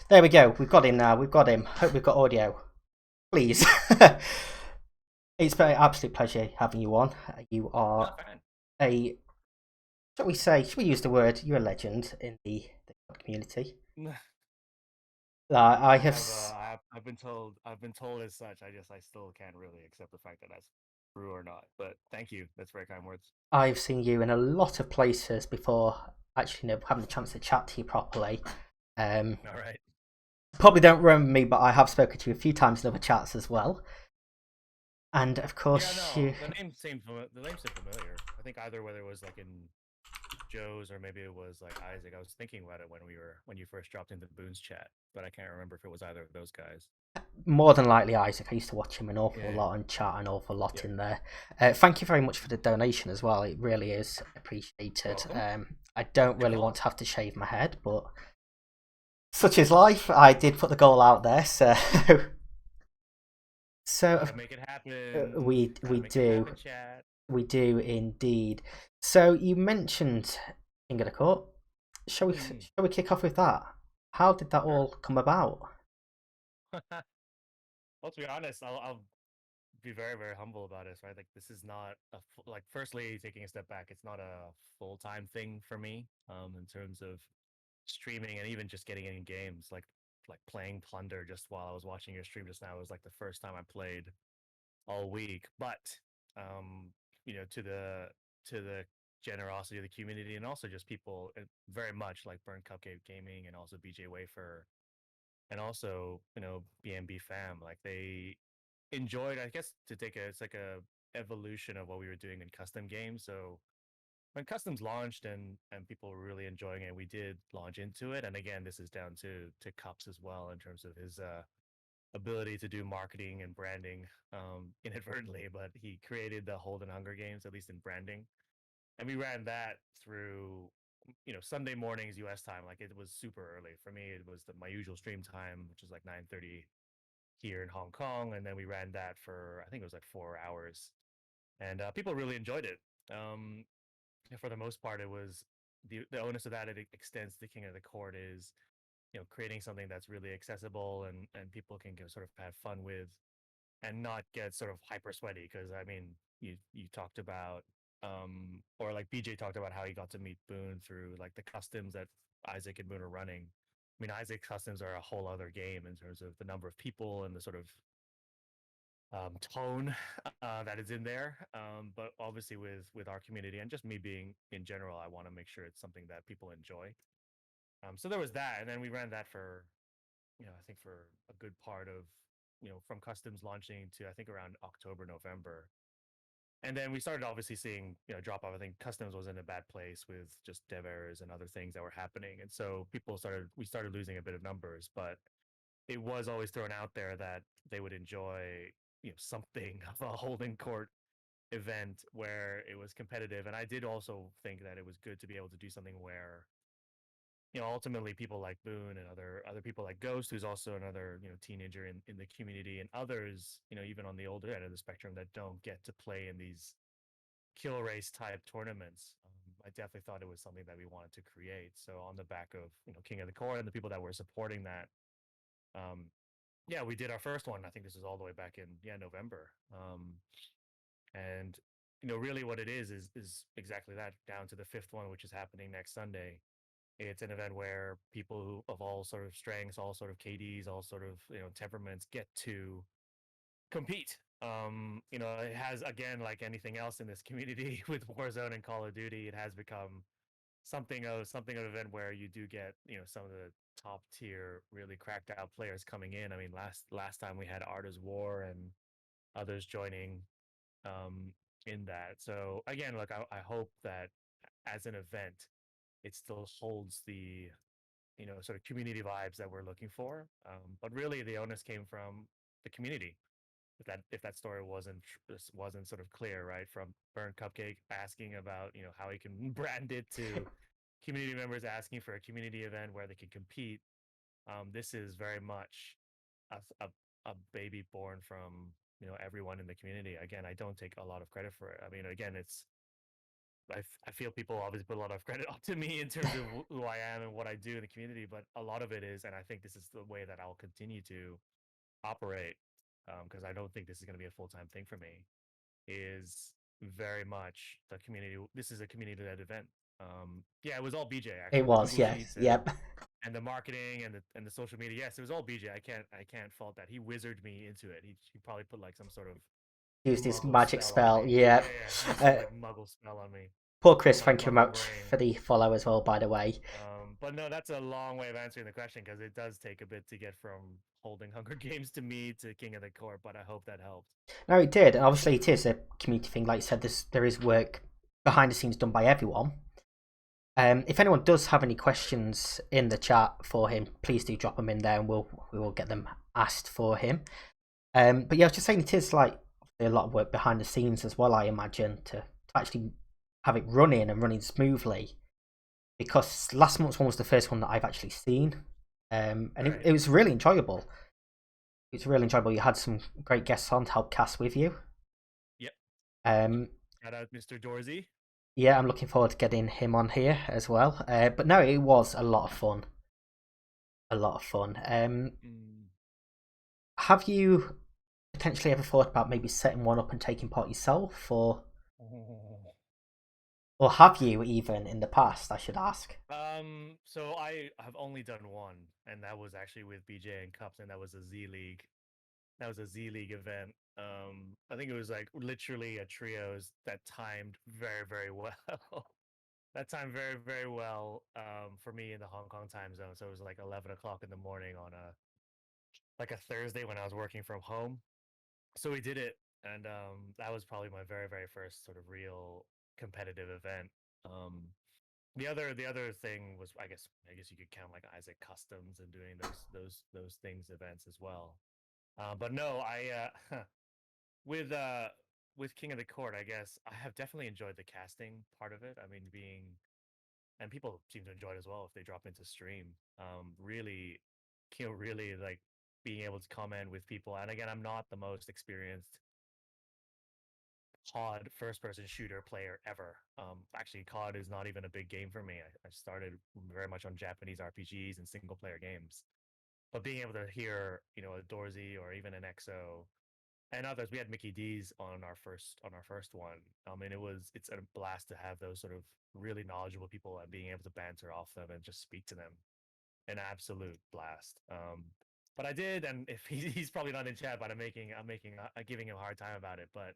There we go. We've got him now. We've got him. Hope we've got audio. Please. It's been an absolute pleasure having you on. You No, are fine. a, shall we say, should we use the word? You're a legend in the community. I have, I've been told as such. I still can't really accept the fact that that's true or not. But thank you. That's very kind words. I've seen you in a lot of places before actually having the chance to chat to you properly. Um, All right. Probably don't remember me, but I have spoken to you a few times in other chats as well. And of Yeah, course, no, the name seemed familiar. I think either whether it was like in Joe's or maybe it was like Isaac. I was thinking about it when you first dropped into Boone's chat, but I can't remember if it was either of those guys. more than likely Isaac. I used to watch him an awful Yeah. lot and chat an awful lot Yep. in there. Thank you very much for the donation as well. It really is You're appreciated. welcome. I don't Good really want call. to have to shave my head, but such is life. I did put the goal out there, so so Gotta make it happen. we Gotta make it do happen, chat. we do indeed. So you mentioned King of the Court. Hmm. Shall we kick off with that? How did that Sure. all come about? Well, to be honest, I'll be very, very humble about this, right? Like, this is not like, firstly, taking a step back, it's not a full time thing for me, in terms of streaming and even just getting in games. Like playing Plunder just while I was watching your stream just now was like the first time I played all week. But, um, to the generosity of the community and also just people very much like Burn Cupcake Gaming and also BJ Wafer and also BNB fam, like they enjoyed, I guess, to take a it's like a evolution of what we were doing in custom games. So when customs launched and people were really enjoying it, we did launch into it. And again, this is down to Cups as well in terms of his ability to do marketing and branding, inadvertently, but he created the Holden Hunger Games, at least in branding, and we ran that through Sunday mornings US time. Like, it was super early for me. It was my usual stream time, which is like 9:30 here in Hong Kong, and then we ran that for, I think it was like 4 hours, and people really enjoyed it. For the most part, it was the onus of that. It extends to King of the Court is creating something that's really accessible and people can sort of have fun with and not get sort of hyper sweaty. Because I mean, you talked about or like BJ talked about how he got to meet Boone through like the customs that Isaac and Boone are running. I mean, Isaac's customs are a whole other game in terms of the number of people and the sort of tone that is in there. But obviously, with our community and just me being in general, I want to make sure it's something that people enjoy. So there was that, and then we ran that for I think for a good part of from customs launching to I think around October, November. And then we started obviously seeing drop off. I think customs was in a bad place with just dev errors and other things that were happening, and so we started losing a bit of numbers. But it was always thrown out there that they would enjoy something of a holding court event where it was competitive. And I did also think that it was good to be able to do something where ultimately people like Boone and other people like Ghost, who's also another teenager in the community, and others even on the older end of the spectrum that don't get to play in these kill race type tournaments. I definitely thought it was something that we wanted to create. So on the back of King of the Court and the people that were supporting that, um, yeah, we did our first one. I think this is all the way back in November, and really what it is exactly that, down to the fifth one, which is happening next Sunday. It's an event where people of all sort of strengths, all sort of KDs, all sort of temperaments get to compete. It has, again, like anything else in this community with Warzone and Call of Duty, it has become something of an event where you do get some of the top tier, really cracked out players coming in. I mean, last time we had Arta's War and others joining um, in that. So again, look, I hope that as an event, it still holds the sort of community vibes that we're looking for. But really, the onus came from the community. If that story wasn't sort of clear, right? From Burn Cupcake asking about how he can brand it to community members asking for a community event where they can compete. This is very much a, a, a baby born from everyone in the community. Again, I don't take a lot of credit for it. I mean, again, it's I feel people obviously put a lot of credit to me in terms of who I am and what I do in the community, but a lot of it is, and I think this is the way that I'll continue to operate, because I don't think this is going to be a full time thing for me. Is very much the community. This is a community-led event. Yeah, it was all BJ It actually. The was, Google yeah, Sheets yep. and the marketing and the social media. Yes, it was all BJ. I can't fault that. He wizarded me into it. He probably put like some sort of Used this muggle magic spell on spell, me. yeah. Yeah, yeah. He used some Uh, like muggle spell on me. Poor Chris, My thank you very muggle much brain. for the follow as well, by the way. But no, that's a long way of answering the question because it does take a bit to get from holding Hunger Games to me to King of the Court. But I hope that helped. No, it did. And obviously, it is a community thing. Like you said, there is work behind the scenes done by everyone. If anyone does have any questions in the chat for him, please do drop them in there, and we will get them asked for him. But yeah, I was just saying it is like a lot of work behind the scenes as well. I imagine to actually have it running and running smoothly. Because last month's one was the first one that I've actually seen, and Right. it was really enjoyable. It's really enjoyable. You had some great guests on to help cast with you. Yep. Um, Shout out Mr. Dorsey. yeah, I'm looking forward to getting him on here as well. But no, it was a lot of fun. A lot of fun. Have you potentially ever thought about maybe setting one up and taking part yourself, or have you even in the past? I should ask. So I have only done one, and that was actually with BJ and Cups, and that was a Z League. That was a Z League event. I think it was like literally a trios that timed very, very well. That timed very, very well for me in the Hong Kong time zone. So it was like 11 o'clock in the morning on a Thursday when I was working from home. So we did it, and that was probably my very, very first sort of real competitive event. Um, the other thing was I guess you could count like Isaac Customs and doing those things events as well. But no, I with uh with King of the Court, I guess I have definitely enjoyed the casting part of it. I mean, being and people seem to enjoy it as well if they drop into stream. Really, really like being able to comment with people. And again, I'm not the most experienced COD first person shooter player ever. Actually, COD is not even a big game for me. I started very much on Japanese RPGs and single player games. But being able to hear, a Dorsey or even an EXO and others, we had Mickey D's on our first one. And it's a blast to have those sort of really knowledgeable people and being able to banter off them and just speak to them. An absolute blast. But I did, and if he's probably not in chat, but I'm giving him a hard time about it. But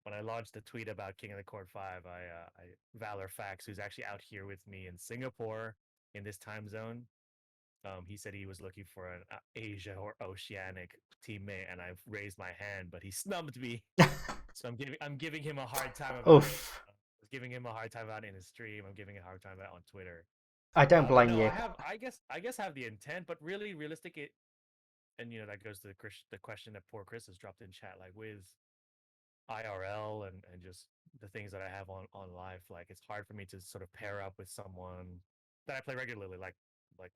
when I launched a tweet about King of the Court 5, I Valor Fax, who's actually out here with me in Singapore in this time zone, he said he was looking for an Asia or Oceanic teammate, and I've raised my hand, but he snubbed me. So I'm giving him a hard time about it. Oof. I was giving him a hard time about it in his stream. I'm giving a hard time about it on Twitter. I don't But blame no, you. I guess have the intent, but really realistic it, and that goes to the question that poor Chris has dropped in chat, like with IRL and just the things that I have on live. Like it's hard for me to sort of pair up with someone that I play regularly, like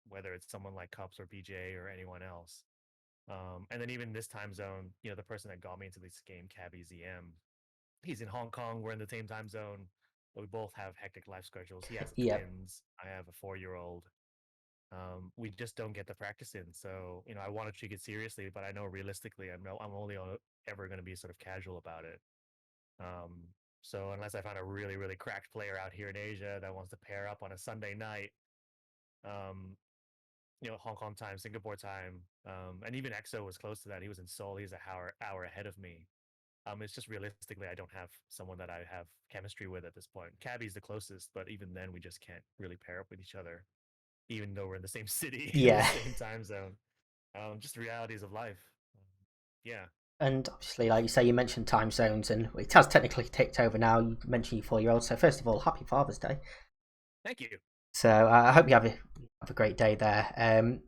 whether it's someone like Cups or BJ or anyone else. And then even this time zone, the person that got me into this game, Cabby ZM, he's in Hong Kong. We're in the same time zone, but we both have hectic life schedules. He has Yep. twins. I have a 4-year-old. We just don't get the practice in. So, I want to take it seriously, but I know realistically, I'm only ever going to be sort of casual about it. Um, so unless I find a really, really cracked player out here in Asia that wants to pair up on a Sunday night, um, Hong Kong time, Singapore time, and even EXO was close to that. He was in Seoul. He's an hour ahead of me. It's just realistically, I don't have someone that I have chemistry with at this point. Cabby's the closest, but even then, we just can't really pair up with each other, even though we're in the same city in the Yeah. same time zone. Just realities of life. Yeah. And obviously, like you say, you mentioned time zones, and it has technically ticked over now. You mentioned your 4-year-old, so first of all, happy Father's Day. Thank you. So I hope you have a great day there.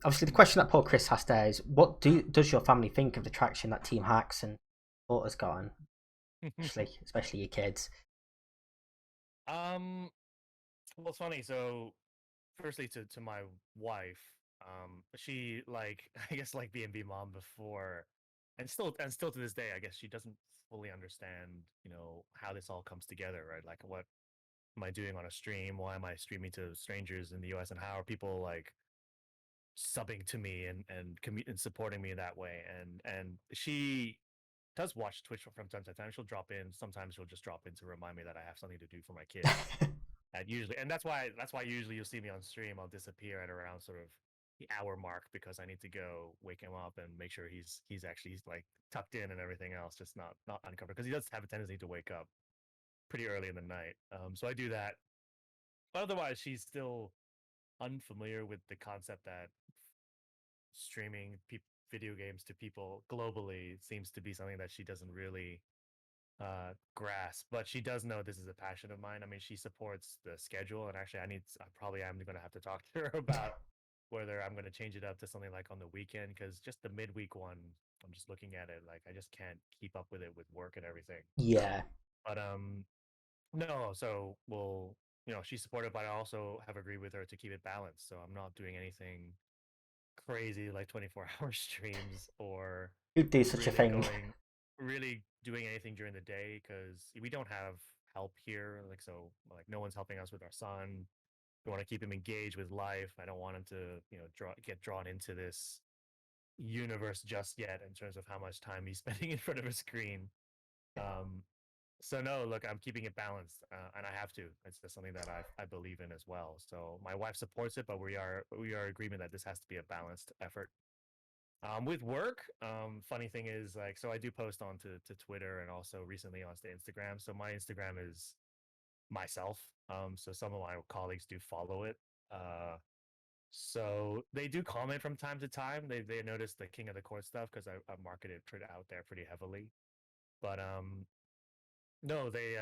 Obviously, the question that Paul Chris has there is, what does your family think of the traction that Team Hacks and Sport has gotten, especially your kids? Well, it's funny. So, firstly, to my wife, she like I guess like B&B mom before, and still to this day, I guess she doesn't fully understand, how this all comes together, right? Like am I doing on a stream? Why am I streaming to strangers in the US? And how are people like subbing to me and supporting me that way? And she does watch Twitch from time to time. She'll drop in. Sometimes she'll just drop in to remind me that I have something to do for my kids. And usually, and that's why usually you'll see me on stream. I'll disappear at around sort of the hour mark because I need to go wake him up and make sure he's actually like tucked in and everything else, just not uncovered because he does have a tendency to wake up pretty early in the night. So I do that. But otherwise, she's still unfamiliar with the concept that streaming video games to people globally seems to be something that she doesn't really grasp, but she does know this is a passion of mine. I mean, she supports the schedule, and actually, I probably am going to have to talk to her about whether I'm going to change it up to something like on the weekend because just the midweek one, I'm just looking at it like I just can't keep up with it with work and everything. Yeah. But no, so we'll she's supportive, but I also have agreed with her to keep it balanced. So I'm not doing anything crazy like 24-hour streams or Who'd do such a really thing? going really doing anything during the day because we don't have help here, like so like no one's helping us with our son. We want to keep him engaged with life. I don't want him to get drawn into this universe just yet in terms of how much time he's spending in front of a screen. um so no, look, I'm keeping it balanced, and I have to. It's just something that I believe in as well. So my wife supports it, but we are agreement that this has to be a balanced effort. With work, funny thing is like, so I do post on to Twitter and also recently onto Instagram. So my Instagram is myself. So some of my colleagues do follow it. So they do comment from time to time. They notice the King of the Court stuff because I market it out there pretty heavily. But no, they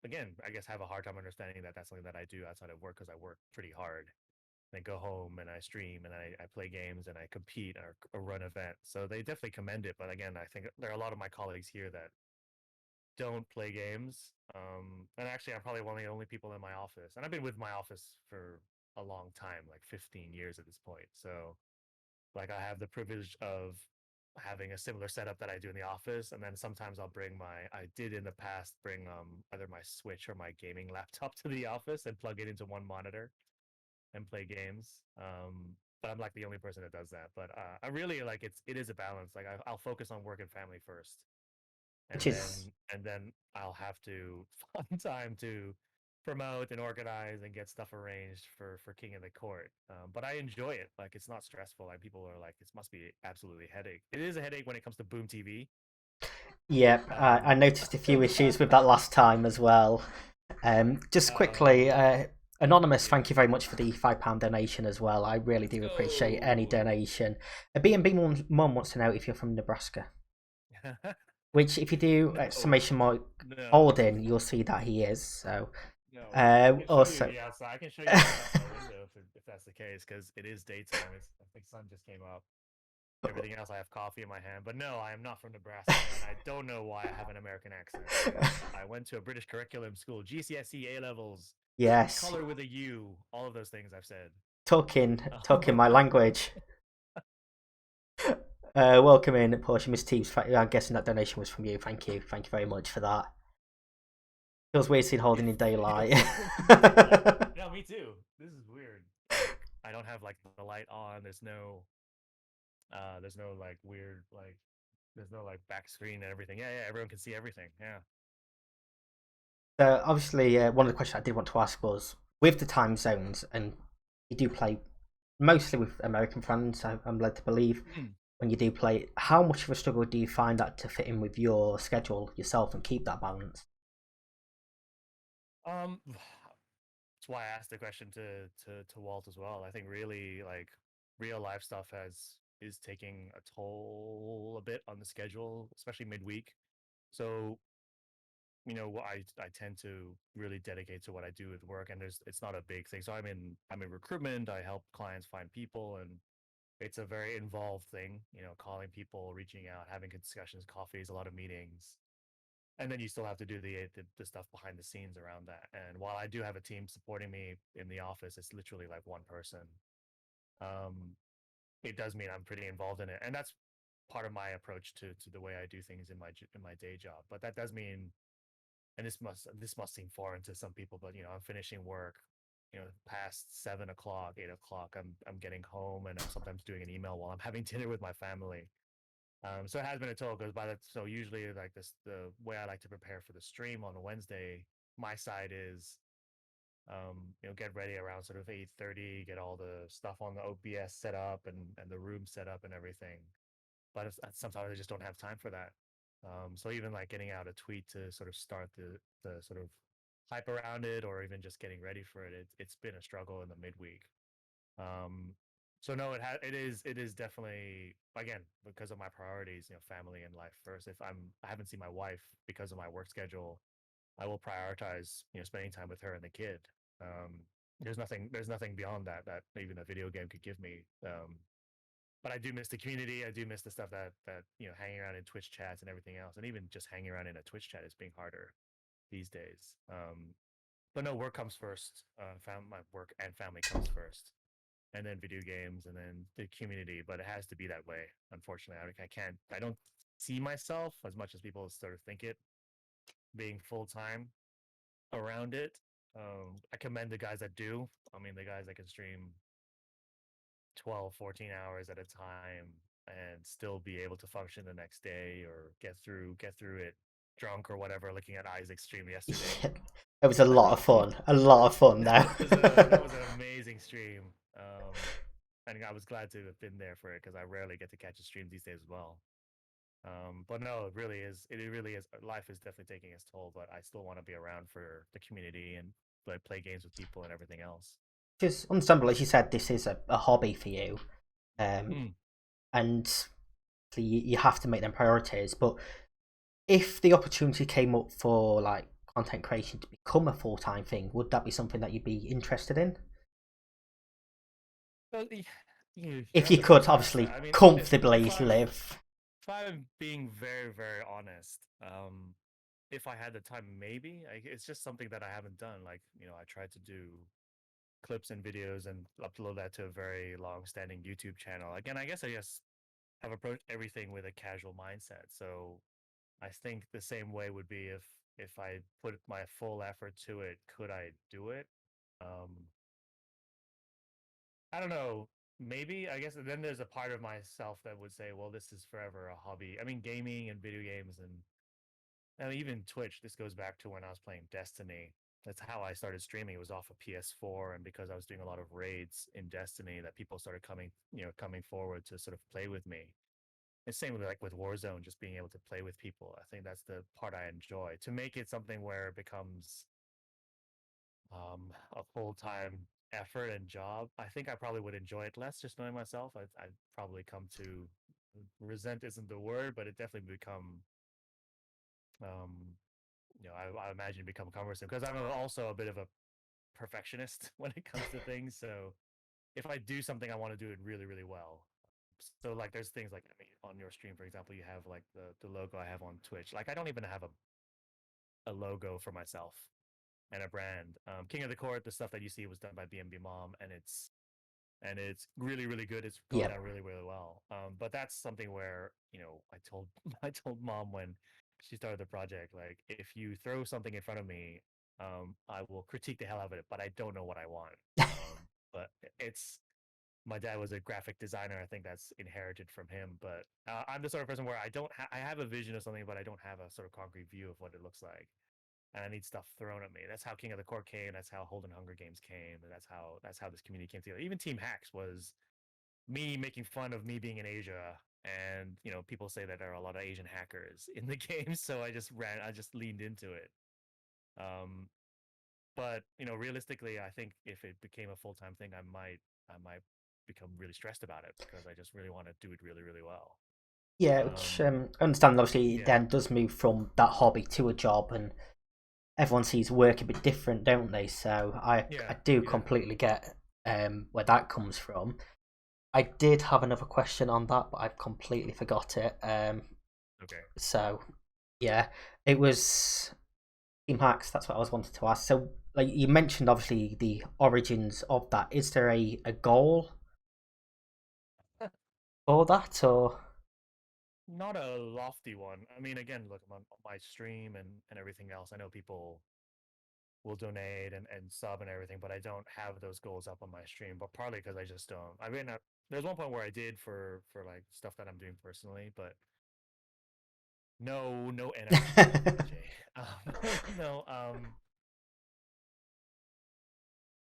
again, I guess have a hard time understanding that that's something that I do outside of work because I work pretty hard. I go home and I stream and I play games and I compete or run events. So they definitely commend it. But again, I think there are a lot of my colleagues here that don't play games. And actually, I'm probably one of the only people in my office. And I've been with my office for a long time, like 15 years at this point. So, like, I have the privilege of having a similar setup that I do in the office. And then sometimes I did in the past bring either my Switch or my gaming laptop to the office and plug it into one monitor and play games. But I'm like the only person that does that. But I really like it is a balance. Like I'll focus on work and family first, Which and is then I'll have to find time to promote and organize and get stuff arranged for King of the Court. But I enjoy it. Like it's not stressful. Like people are like, it must be absolutely a headache. It is a headache when it comes to Boom TV. yeah. I noticed a few issues with that last time as well. Just quickly, um, anonymous, yeah. thank you very much for the £5 donation as well. I really Let's do appreciate any go. donation. B&B Mum wants to know if you're from Nebraska. Which, if you do No, exclamation mark no. Holding, you'll see that he is. So, No, I can show you also, the outside. I can show you outside my window if that's the case, because it is daytime. I think sun just came up. Everything else, I have coffee in my hand. But no, I am not from Nebraska, and I don't know why I have an American accent. I went to a British curriculum school, GCSE, A levels, yes, color with a U, all of those things I've said. talking my language. Welcome in, Portia, Miss Teeves. I'm guessing that donation was from you. Thank you very much for that. Feels weird seeing It Holding in daylight. feels weird in daylight. Yeah, me too. This is weird. Like I don't have like the light on. There's no like weird like there's no like back screen and everything. Yeah, yeah, everyone can see everything. Yeah. So obviously, one of the questions I did want to ask was with the time zones, and you do play mostly with American fans. I'm led to believe when you do play, how much of a struggle do you find that to fit in with your schedule yourself and keep that balance? That's why I asked the question to Walt as well. I think really like real life stuff is taking a toll a bit on the schedule, especially midweek. So I tend to really dedicate to what I do with work, and it's not a big thing. So I'm in recruitment. I help clients find people, and it's a very involved thing. Calling people, reaching out, having discussions, coffees, a lot of meetings, and then you still have to do the stuff behind the scenes around that. And while I do have a team supporting me in the office, it's literally like one person. Um, it does mean I'm pretty involved in it, and that's part of my approach to the way I do things in my day job. But that does mean and this must seem foreign to some people, but I'm finishing work, past 7 o'clock, 8 o'clock. I'm getting home, and I'm sometimes doing an email while I'm having dinner with my family. So it has been a toll because so usually like this, the way I like to prepare for the stream on a Wednesday, my side is get ready around sort of 8:30, get all the stuff on the OBS set up and the room set up and everything. But sometimes I just don't have time for that. So even like getting out a tweet to sort of start the sort of hype around it, or even just getting ready for it's been a struggle in the midweek. Um, so no, it is definitely, again, because of my priorities, family and life first. If I haven't seen my wife because of my work schedule, I will prioritize spending time with her and the kid. There's nothing beyond that even a video game could give me. But I do miss the community. I do miss the stuff that hanging around in Twitch chats and everything else, and even just hanging around in a Twitch chat is being harder these days. But no, work comes first. My work and family comes first, and then video games, and then the community. But it has to be that way. Unfortunately, I can't. I don't see myself as much as people sort of think it being full time around it. I commend the guys that do. I mean, the guys that can stream 12, 14 hours at a time and still be able to function the next day or get through it drunk or whatever, looking at Isaac's stream yesterday. It was a lot of fun. A lot of fun though. That was an amazing stream. And I was glad to have been there for it because I rarely get to catch a stream these days as well. But no, it really is. It really is. Life is definitely taking its toll, but I still want to be around for the community and play games with people and everything else. Because understandable, as you said, this is a hobby for you, and you have to make them priorities. But if the opportunity came up for like content creation to become a full-time thing, would that be something that you'd be interested in? Well, If you could, obviously, comfortably live. If I'm being very, very honest, if I had the time, maybe. It's just something that I haven't done. Like, I tried to do clips and videos and upload that to a very long-standing YouTube channel. Again, I guess have approached everything with a casual mindset. So I think the same way would be if I put my full effort to it, could I do it? I don't know. Maybe, I guess then there's a part of myself that would say, well, this is forever a hobby. I mean, gaming and video games and even Twitch, this goes back to when I was playing Destiny. That's how I started streaming. It was off of PS4, and because I was doing a lot of raids in Destiny, that people started coming forward to sort of play with me. And same with like with Warzone, just being able to play with people. I think that's the part I enjoy. To make it something where it becomes a full-time effort and job, I think I probably would enjoy it less. Just knowing myself, I'd probably come to resent isn't the word, but it definitely become um, I imagine become cumbersome because I'm also a bit of a perfectionist when it comes to things. So if I do something, I want to do it really, really well. So like, there's things like, I mean, on your stream, for example, you have like the logo I have on Twitch. Like, I don't even have a logo for myself and a brand. King of the Court, the stuff that you see was done by BNB Mom, and it's really, really good. It's going down really, really well. But that's something where I told Mom when she started the project, like, if you throw something in front of me, I will critique the hell out of it, but I don't know what I want. But my dad was a graphic designer. I think that's inherited from him. But I'm the sort of person where I have a vision of something, but I don't have a sort of concrete view of what it looks like. And I need stuff thrown at me. That's how King of the Court came. That's how Holden Hunger Games came. And that's how this community came together. Even Team Hacks was me making fun of me being in Asia. And people say that there are a lot of Asian hackers in the game, so I just leaned into it. But realistically, I think if it became a full-time thing, I might become really stressed about it because I just really want to do it really, really well. Yeah, which I understand. Obviously, it then does move from that hobby to a job, and everyone sees work a bit different, don't they? So I do completely get where that comes from. I did have another question on that, but I've completely forgot it. Okay. So yeah, it was Team Hacks. That's what I was wanted to ask. So like you mentioned, obviously the origins of that. Is there a goal for that, or? not a lofty one. I mean, again, look, I'm on my stream and everything else. I know people will donate and sub and everything, but I don't have those goals up on my stream. But partly because I just don't. I mean, there's one point where I did for like stuff that I'm doing personally, but no NFTs, Jay. No,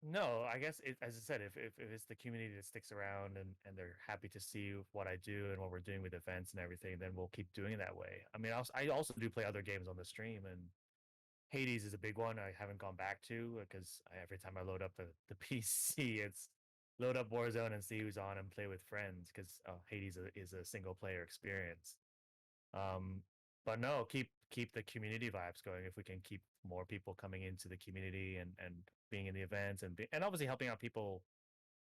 no. I guess as I said, if it's the community that sticks around and they're happy to see what I do and what we're doing with events and everything, then we'll keep doing it that way. I mean, I also do play other games on the stream, and Hades is a big one I haven't gone back to because every time I load up the PC, it's load up Warzone and see who's on and play with friends because Hades is a single player experience. Um, but no, keep the community vibes going. If we can keep more people coming into the community and being in the events and obviously helping out people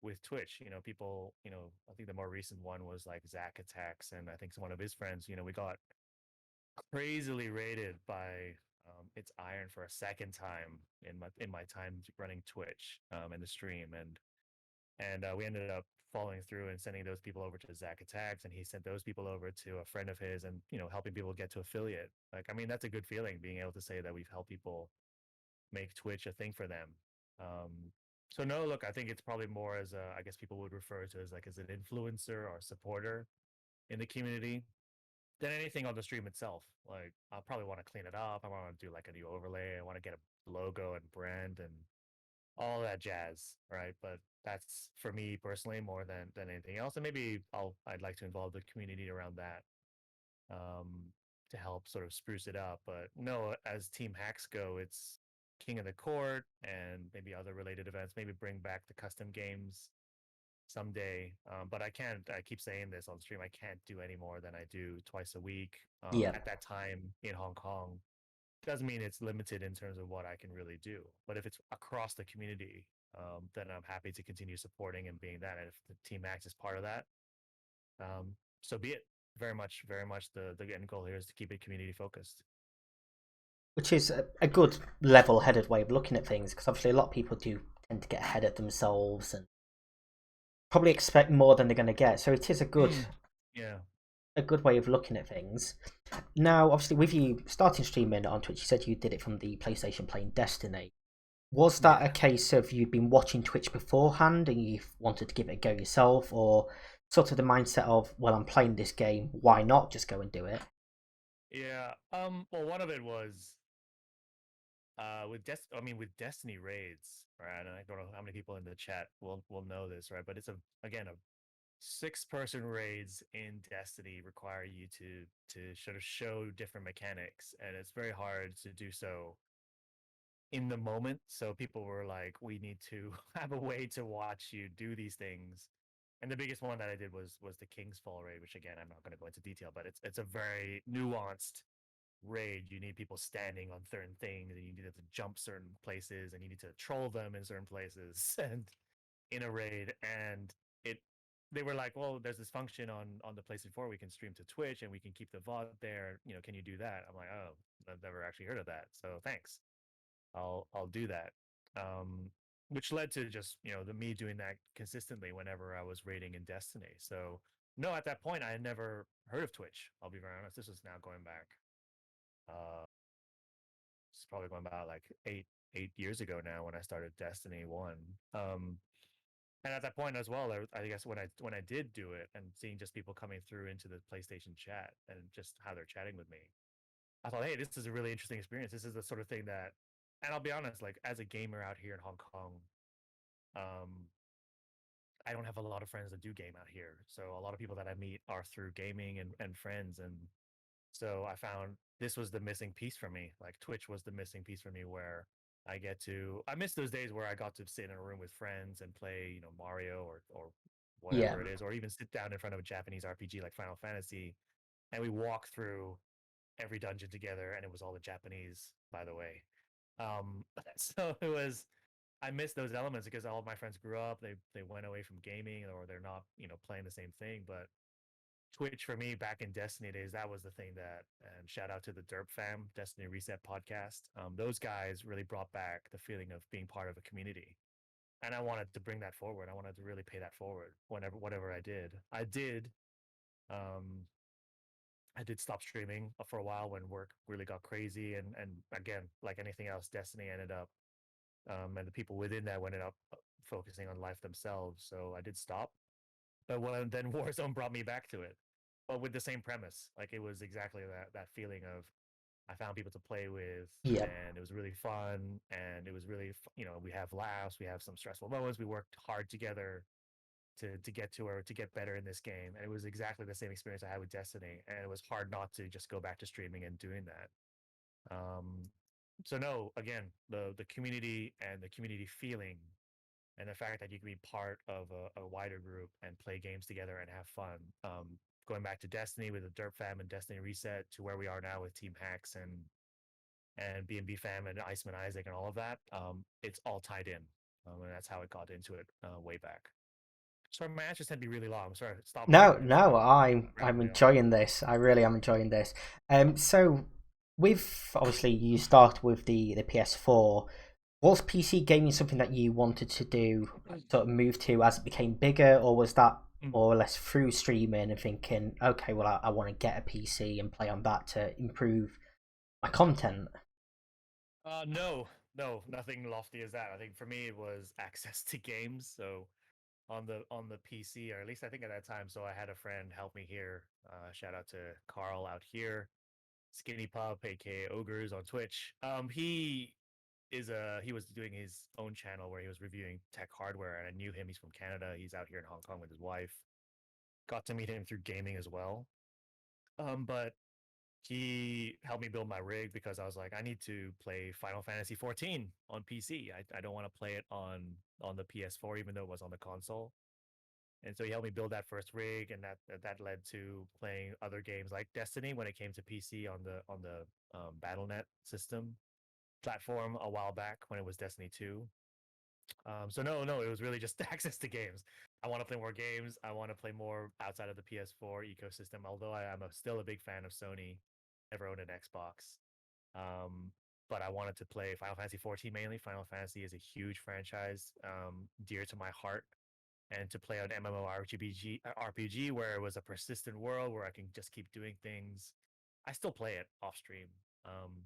with Twitch, people, I think the more recent one was like Zach Attacks, and I think one of his friends, we got crazily rated by it's Iron for a second time in my time running Twitch in the stream, and we ended up following through and sending those people over to Zach Attacks, and he sent those people over to a friend of his, and helping people get to affiliate. Like, I mean, that's a good feeling being able to say that we've helped people make Twitch a thing for them. So no, look, I think it's probably more as I guess people would refer to as like as an influencer or supporter in the community than anything on the stream itself. Like, I'll probably want to clean it up. I want to do like a new overlay. I want to get a logo and brand and all that jazz, right? But that's for me personally more than anything else. And maybe I'd like to involve the community around that to help sort of spruce it up. But no, as Team Hacks go, it's King of the Court and maybe other related events. Maybe bring back the custom games someday. But I can't. I keep saying this on stream. I can't do any more than I do twice a week. Yeah. At that time in Hong Kong, doesn't mean it's limited in terms of what I can really do. But if it's across the community, then I'm happy to continue supporting and being that. And if the Team Max is part of that, so be it. Very much the end goal here is to keep it community focused. Which is a good level-headed way of looking at things, because obviously a lot of people do tend to get ahead of themselves and probably expect more than they're going to get. So it is Yeah. a good way of looking at things. Now, obviously, with you starting streaming on Twitch, you said you did it from the PlayStation playing Destiny. Was that a case of you'd been watching Twitch beforehand and you wanted to give it a go yourself, or sort of the mindset of, well, I'm playing this game, why not just go and do it? Yeah. Well, one of it was with Destiny raids, right? And I don't know how many people in the chat will know this, right? But it's a 6-person raids in Destiny require you to sort of show different mechanics, and it's very hard to do so in the moment. So people were like, we need to have a way to watch you do these things. And the biggest one that I did was the King's Fall raid, which again I'm not going to go into detail, but it's a very nuanced raid. You need people standing on certain things, and you need to jump certain places, and you need to troll them in certain places, and in a raid. And it they were like, well, there's this function on the PlayStation 4 we can stream to Twitch and we can keep the VOD there. Can you do that? I'm like, oh, I've never actually heard of that. So thanks. I'll do that. Which led to just the me doing that consistently whenever I was raiding in Destiny. So no, at that point I had never heard of Twitch. I'll be very honest. This is now going back. It's probably going back like 8 years ago now when I started Destiny 1. And at that point as well, I guess when I did do it and seeing just people coming through into the PlayStation chat and just how they're chatting with me, I thought, hey, this is a really interesting experience. This is the sort of thing that, and I'll be honest, like as a gamer out here in Hong Kong, um, I don't have a lot of friends that do game out here. So a lot of people that I meet are through gaming and friends. And so I found this was the missing piece for me. Like Twitch was the missing piece for me where I miss those days where I got to sit in a room with friends and play, Mario or Yeah. whatever it is, or even sit down in front of a Japanese RPG like Final Fantasy, and we walk through every dungeon together, and it was all in Japanese, by the way. So I miss those elements because all of my friends grew up, they went away from gaming, or they're not, playing the same thing. But Twitch for me back in Destiny days, that was the thing and shout out to the Derp Fam, Destiny Reset podcast. Those guys really brought back the feeling of being part of a community. And I wanted to bring that forward. I wanted to really pay that forward whatever I did. I did. Um, I did stop streaming for a while when work really got crazy, and again, like anything else, Destiny ended up, and the people within that ended up focusing on life themselves. So I did stop, but then Warzone brought me back to it, but with the same premise. Like it was exactly that feeling of I found people to play with, Yeah. and it was really fun, and it was really we have laughs, we have some stressful moments, we worked hard together to get to or to get better in this game, and it was exactly the same experience I had with Destiny, and it was hard not to just go back to streaming and doing that. So no, again, the community and the community feeling and the fact that you can be part of a wider group and play games together and have fun. Going back to Destiny with the Derp Fam and Destiny Reset to where we are now with Team Hacks and B&B Fam and Iceman Isaac and all of that, it's all tied in, and that's how it got into it way back. Sorry, my answers tend to be really long. I'm sorry, stop me No, if I'm no, I'm rambling on. enjoying this. I really am enjoying this. So with obviously you start with the PS4. Was PC gaming something that you wanted to do, sort of move to as it became bigger, or was that Mm. more or less through streaming and thinking, okay, well, I want to get a PC and play on that to improve my content? No, no, nothing lofty as that. I think for me it was access to games. So on the PC, or at least I think at that time. So I had a friend help me here. Shout out to Carl out here, Skinny Pup, aka Ogres on Twitch. He was doing his own channel where he was reviewing tech hardware, and I knew him. He's from Canada. He's out here in Hong Kong with his wife. Got to meet him through gaming as well. But he helped me build my rig because I was like, I need to play Final Fantasy 14 on PC. I don't want to play it on the PS4, even though it was on the console. And so he helped me build that first rig, and that led to playing other games like Destiny when it came to PC on the BattleNet system platform a while back when it was Destiny 2. So no, it was really just access to games. I want to play more games. I want to play more outside of the PS4 ecosystem. Although I am still a big fan of Sony, never owned an Xbox. Um, but I wanted to play Final Fantasy 14 mainly. Final Fantasy is a huge franchise, dear to my heart, and to play an RPG where it was a persistent world where I can just keep doing things. I still play it off stream. Um,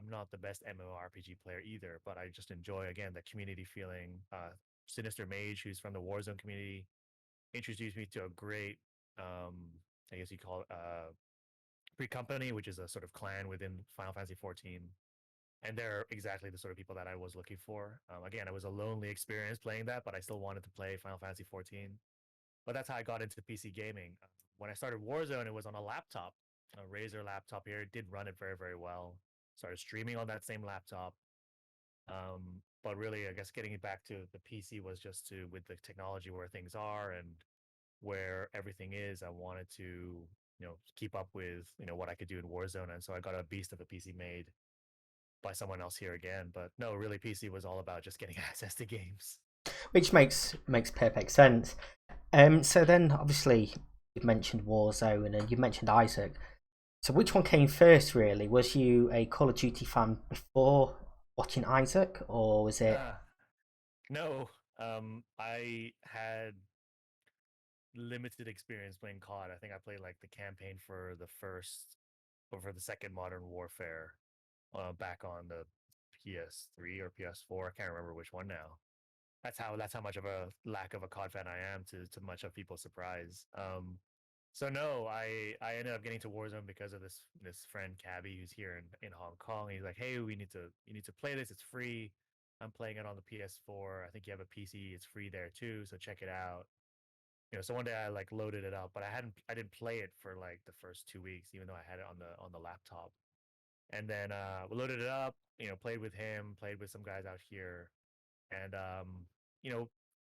I'm not the best MMORPG player either, but I just enjoy again the community feeling. Sinister Mage, who's from the Warzone community, introduced me to a great, um, I guess you call it, free company, which is a sort of clan within Final Fantasy 14, and they're exactly the sort of people that I was looking for. Again, it was a lonely experience playing that, but I still wanted to play Final Fantasy 14. But that's how I got into PC gaming. When I started Warzone, it was on a laptop, a Razer laptop here. It did run it very, very well. Started streaming on that same laptop. But really, I guess getting it back to the PC was just to, with the technology where things are and where everything is, I wanted to, keep up with, what I could do in Warzone. And so I got a beast of a PC made by someone else here again. But no, really, PC was all about just getting access to games. Which makes perfect sense. So then obviously you've mentioned Warzone and you mentioned Isaac. So which one came first, really? Was you a Call of Duty fan before watching Isaac, or was it? Ah, no, I had limited experience playing COD. I think I played like the campaign for the first or for the second Modern Warfare back on the PS3 or PS4. I can't remember which one now. That's how much of a lack of a COD fan I am to much of people's surprise. So no, I ended up getting to Warzone because of this friend Cabby who's here in Hong Kong. He's like, hey, we need to you need to play this. It's free. I'm playing it on the PS4. I think you have a PC. It's free there too, so check it out. So one day I like loaded it up, but I didn't play it for like the first 2 weeks, even though I had it on the laptop. And then we loaded it up, played with him, played with some guys out here, and you know,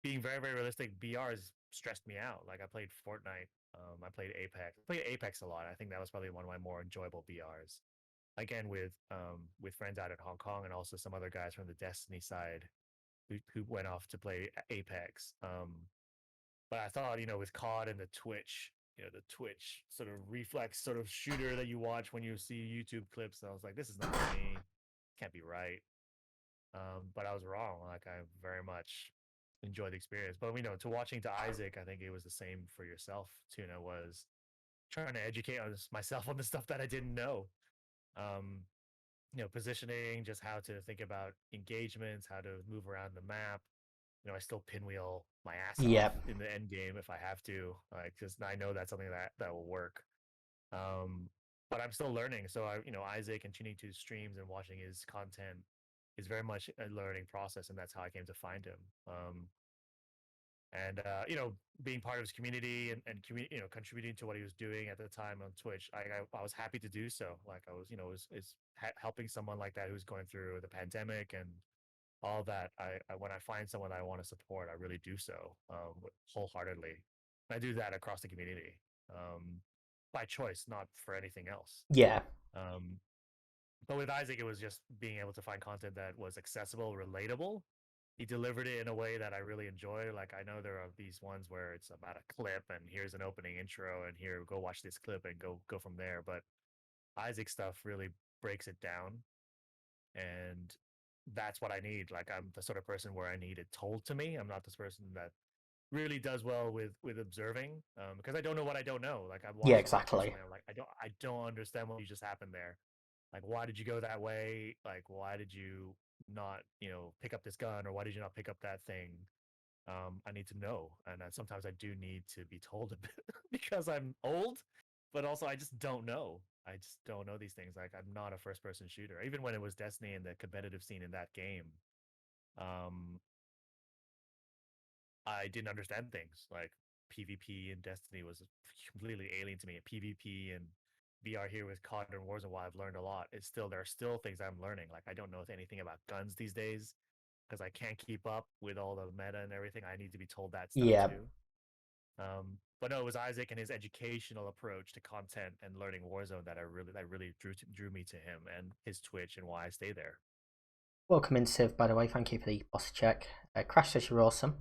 being very very realistic, BRs stressed me out. Like I played Fortnite, I played Apex, I played Apex a lot. I think that was probably one of my more enjoyable BRs. Again, with friends out in Hong Kong and also some other guys from the Destiny side who went off to play Apex. But I thought, with COD and the Twitch sort of reflex sort of shooter that you watch when you see YouTube clips, I was like, this is not for me. Can't be right. But I was wrong. Like I very much enjoyed the experience. But to watching to Isaac, I think it was the same for yourself. Tuna was trying to educate myself on the stuff that I didn't know. Um, positioning, just how to think about engagements, how to move around the map. I still pinwheel my ass off Yep. in the end game if I have to, like, because I know that's something that will work. Um, but I'm still learning. So Isaac and tuning to streams and watching his content is very much a learning process, and that's how I came to find him. And being part of his community and contributing to what he was doing at the time on Twitch, I was happy to do so. Like I was, helping someone like that who's going through the pandemic and all that. When I find someone I want to support, I really do so wholeheartedly. And I do that across the community by choice, not for anything else. Yeah. Um, but with Isaac, it was just being able to find content that was accessible, relatable. He delivered it in a way that I really enjoy. Like I know there are these ones where it's about a clip and here's an opening intro and here go watch this clip and go from there. But Isaac stuff really breaks it down, and that's what I need. Like I'm the sort of person where I need it told to me. I'm not this person that really does well with observing because I don't know what I don't know. Like I've Yeah, watched someone do exactly. something, I'm like I don't understand what you just happened there. Like why did you go that way? Like why did you not pick up this gun, or why did you not pick up that thing? I need to know, and sometimes I do need to be told a bit because I'm old, but also I just don't know. I just don't know these things. Like I'm not a first person shooter. Even when it was Destiny and the competitive scene in that game, um, I didn't understand things like PvP in Destiny was completely alien to me. PvP and VR here with COD and Warzone, while I've learned a lot, there are still things I'm learning. Like I don't know anything about guns these days because I can't keep up with all the meta and everything. I need to be told that stuff Yeah. too. But no, it was Isaac and his educational approach to content and learning Warzone that really drew me to him and his Twitch and why I stay there. Welcome in, Civ, by the way. Thank you for the boss check. Crash says you're awesome.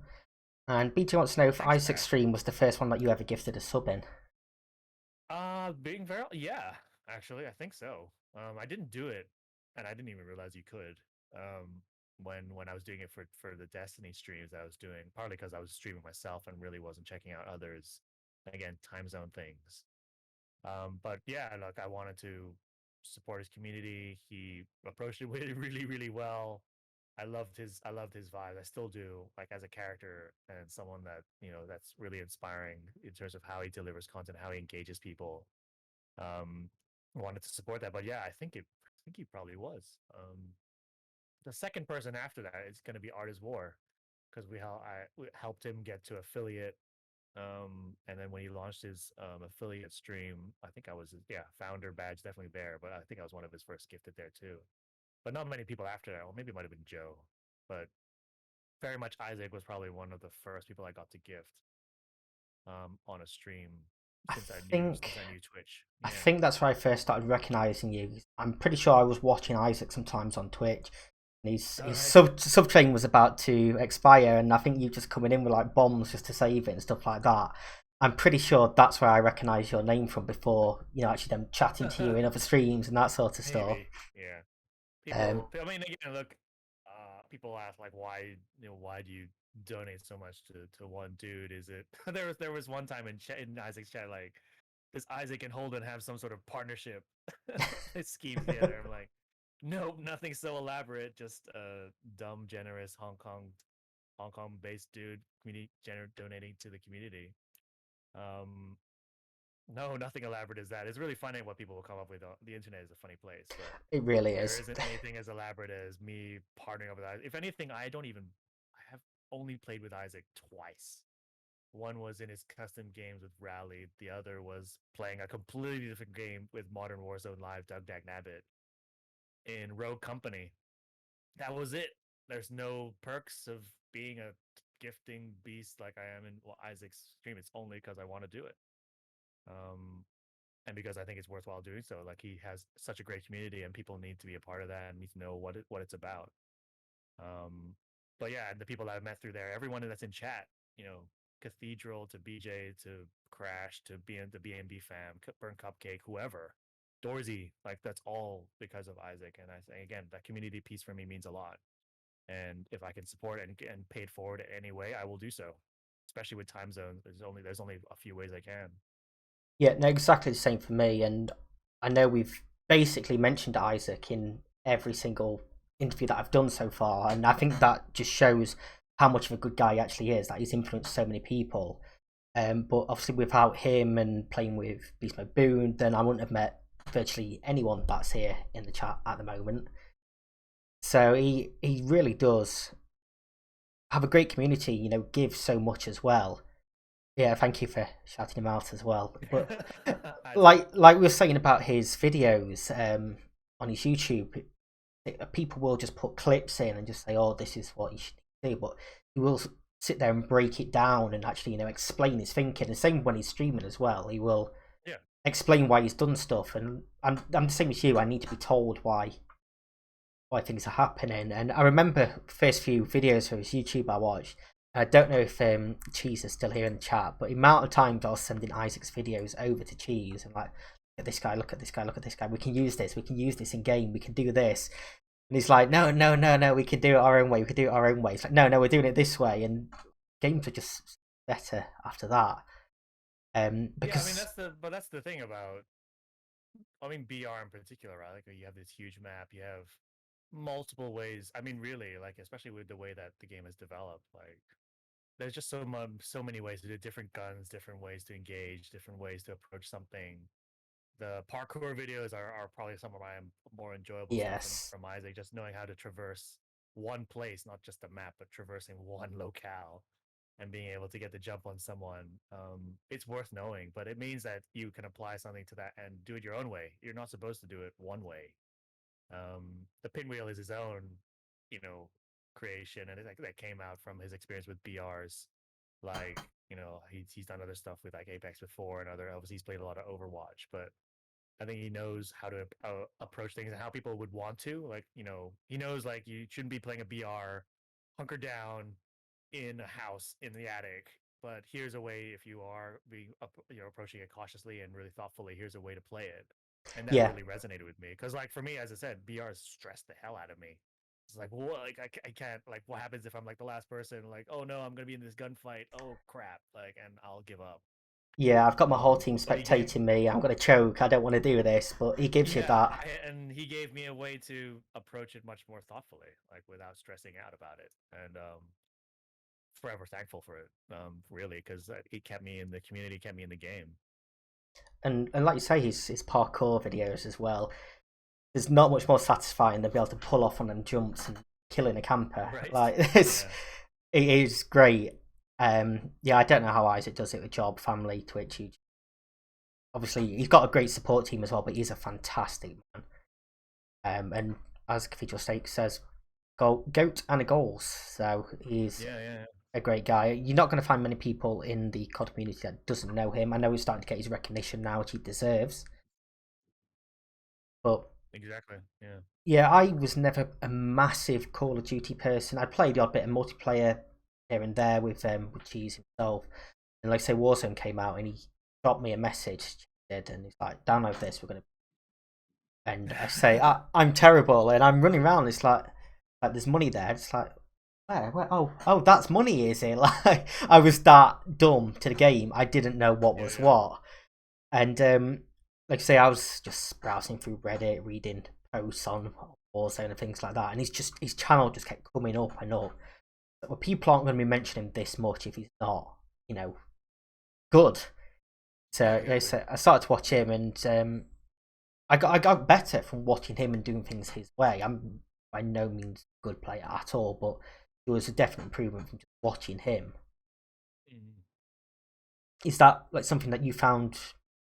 And BT wants to know if Thanks, Isaac's Crash. stream was the first one that you ever gifted a sub in. Being very yeah, actually, I think so. I didn't do it, and I didn't even realize you could. When I was doing it for the Destiny streams I was doing, partly because I was streaming myself and really wasn't checking out others. Again, time zone things. But yeah, look, I wanted to support his community. He approached it really, really, really well. I loved his vibe. I still do, like as a character and someone that that's really inspiring in terms of how he delivers content, how he engages people. Um, Wanted to support that, but yeah, I think he probably was. The second person after that is going to be Art is War, because we helped him get to affiliate, and then when he launched his affiliate stream, I think I was founder badge definitely there, but I think I was one of his first gifted there too. But not many people after that. Or maybe it might have been Joe, but very much Isaac was probably one of the first people I got to gift on a stream I since I knew think since I knew Twitch. I Yeah. think that's where I first started recognizing you. I'm pretty sure I was watching Isaac sometimes on Twitch. And All his right. sub train was about to expire, and I think you just coming in with like bombs just to save it and stuff like that. I'm pretty sure that's where I recognise your name from before, actually them chatting to you in other streams and that sort of stuff. Maybe. Yeah. Um, People. I mean, again, look. People ask like, why do you donate so much to one dude? Is it there was one time in Isaac's chat like, does Isaac and Holden have some sort of partnership scheme together? I'm like, nope, nothing so elaborate. Just a dumb, generous Hong Kong based dude donating to the community. Um, no, nothing elaborate as that. It's really funny what people will come up with. The internet is a funny place, but it really there is. isn't anything as elaborate as me partnering up with Isaac. If anything, I have only played with Isaac twice. One was in his custom games with Rally. The other was playing a completely different game with Modern Warzone Live, Doug Nabbit in Rogue Company. That was it. There's no perks of being a gifting beast like I am in Isaac's stream. It's only because I want to do it. Um, and because I think it's worthwhile doing so. Like he has such a great community, and people need to be a part of that and need to know what it's about. Um, but yeah, the people that I've met through there, everyone that's in chat, Cathedral to BJ to Crash to the BNB fam, Burn Cupcake, whoever, Dorsey, like that's all because of Isaac. And I say again, that community piece for me means a lot. And if I can support and pay it forward in any way, I will do so. Especially with time zones, there's only a few ways I can. Yeah, no, exactly the same for me. And I know we've basically mentioned Isaac in every single interview that I've done so far, and I think that just shows how much of a good guy he actually is. That he's influenced so many people. But obviously, without him and playing with Beast Mode Boone, then I wouldn't have met virtually anyone that's here in the chat at the moment. So he really does have a great community. You know, give so much as well. Yeah, thank you for shouting him out as well. But I do. like we were saying about his videos on his YouTube, people will just put clips in and just say, "Oh, this is what you should do," but he will sit there and break it down and actually, you know, explain his thinking. The same when he's streaming as well. He will Yeah. explain why he's done stuff, and I'm the same as you. I need to be told why things are happening. And I remember first few videos for his YouTube I watched. I don't know if Cheese is still here in the chat, but the amount of times I was sending Isaac's videos over to Cheese and like, look at this guy, look at this guy, look at this guy. We can use this. We can use this in game. We can do this. And he's like, no, no, no, no. We can do it our own way. We can do it our own way. It's like, no, no, we're doing it this way. And games are just better after that. Yeah, I mean Because that's the thing about, I mean, BR in particular, right? Like you have this huge map, you have multiple ways. I mean, really, like especially with the way that the game has developed, like there's just so many ways to do different guns, different ways to engage, different ways to approach something. The parkour videos are probably some of my more enjoyable stuff yes, from Isaac, just knowing how to traverse one place, not just a map, but traversing one locale and being able to get the jump on someone. It's worth knowing, but it means that you can apply something to that and do it your own way. You're not supposed to do it one way. The pinwheel is his own, you know, creation, and that came out from his experience with BRs. Like, you know, he's done other stuff with like Apex before, and other obviously he's played a lot of Overwatch, but I think he knows how to approach things and how people would want to. Like, you know, he knows like you shouldn't be playing a BR hunker down in a house in the attic. But here's a way if you are being you know, approaching it cautiously and really thoughtfully. Here's a way to play it, and that yeah, really resonated with me because, like, for me, as I said, BRs stressed the hell out of me. It's like, what? Like, I can't. Like, what happens if I'm like the last person? Like, oh no, I'm gonna be in this gunfight. Oh crap! Like, and I'll give up. yeah. I've got my whole team But he gave spectating me. I'm gonna choke. I don't want to do this, but he gives you Yeah, that. and he gave me a way to approach it much more thoughtfully, like without stressing out about it. And forever thankful for it, really, because it kept me in the community, kept me in the game. And like you say, his parkour videos as well. There's not much more satisfying than being able to pull off on them jumps and killing a camper. Right? Like this, Yeah. it is great. Yeah, I don't know how Isaac does it with job, family, Twitch. Obviously, he's got a great support team as well, but he's a fantastic man. And as Cathedral Stake says, goat and a goals. So he's Yeah, yeah, a great guy. You're not going to find many people in the COD community that doesn't know him. I know he's starting to get his recognition now, which he deserves. But exactly. Yeah. yeah, I was never a massive Call of Duty person. I played the odd bit of multiplayer here and there with Cheese himself. And like I say, Warzone came out and he dropped me a message, did, and he's like, "Download this. We're gonna." And I say, "I'm terrible," and I'm running around. It's like there's money there. It's like, where? Oh, that's money, is it? Like I was that dumb to the game. I didn't know what Yeah, was yeah. what. And like I say, I was just browsing through Reddit, reading posts on Warzone and things like that, and his channel just kept coming up and up. Well, people aren't going to be mentioning this much if he's not, you know, good. Yeah, So exactly. I started to watch him, and I got better from watching him and doing things his way. I'm by no means a good player at all, but it was a definite improvement from just watching him. Mhm. Is that like something that you found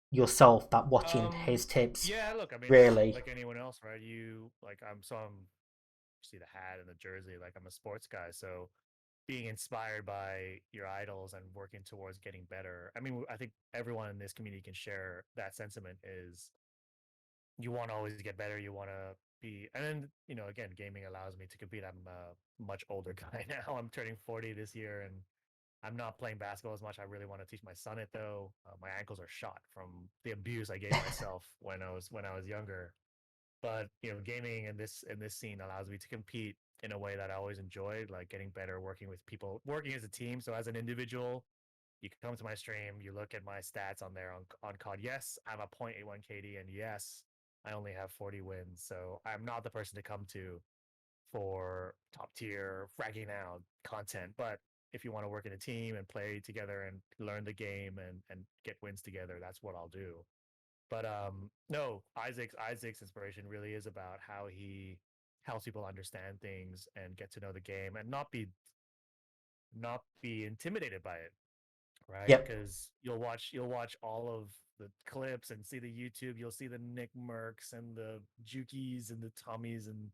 yourself, that watching his tips Yeah. Look, I mean, really? like anyone else, right? You like I'm see the hat and the jersey. Like I'm a sports guy, so being inspired by your idols and working towards getting better. I mean, I think everyone in this community can share that sentiment. Is you want to always get better. You want to be, and then you know, again, gaming allows me to compete. I'm a much older guy now. I'm turning 40 this year, and I'm not playing basketball as much. I really want to teach my son it though. My ankles are shot from the abuse I gave myself when I was younger. But you know, gaming in this scene allows me to compete in a way that I always enjoyed, like getting better, working with people, working as a team. So as an individual, You come to my stream, you look at my stats on there on COD. Yes, I'm a 0.81 KD, and yes, I only have 40 wins. So I'm not the person to come to for top tier fragging out content. But if you want to work in a team and play together and learn the game and get wins together, that's what I'll do. But no, Isaac's inspiration really is about how he helps people understand things and get to know the game and not be intimidated by it, right? Yep. Because you'll watch all of the clips and see the YouTube. You'll see the Nick Mercs and the Jukies and the Tommies and